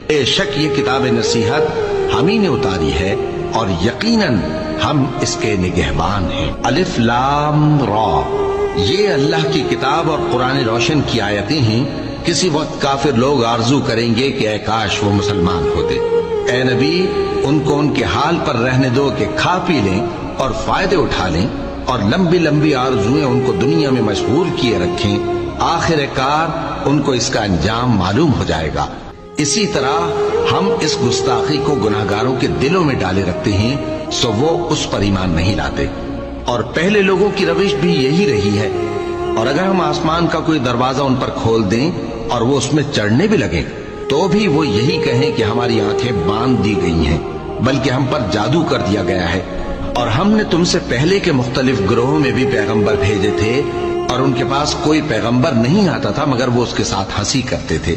بے شک یہ کتاب نصیحت ہم ہی نے اتاری ہے اور یقیناً ہم اس کے نگہبان ہیں۔ الف لام را، یہ اللہ کی کتاب اور قرآن روشن کی آیتیں ہیں۔ کسی وقت کافر لوگ آرزو کریں گے کہ اے کاش وہ مسلمان ہوتے۔ اے نبی، ان کو ان کے حال پر رہنے دو کہ کھا پی لیں اور فائدے اٹھا لیں، اور لمبی لمبی آرزویں ان کو دنیا میں مشغول کیے رکھیں، آخر کار ان کو اس کا انجام معلوم ہو جائے گا۔ اسی طرح ہم اس گستاخی کو گناہگاروں کے دلوں میں ڈالے رکھتے ہیں، سو وہ اس پر ایمان نہیں لاتے۔ اور پہلے لوگوں کی روش بھی یہی رہی ہے، اور اگر ہم آسمان کا کوئی دروازہ ان پر کھول دیں اور وہ اس میں چڑھنے بھی لگیں تو بھی وہ یہی کہیں کہ ہماری آنکھیں باندھ دی گئی ہیں، بلکہ ہم پر جادو کر دیا گیا ہے۔ اور ہم نے تم سے پہلے کے مختلف گروہوں میں بھی پیغمبر بھیجے تھے، اور ان کے پاس کوئی پیغمبر نہیں آتا تھا مگر وہ اس کے ساتھ ہنسی کرتے تھے۔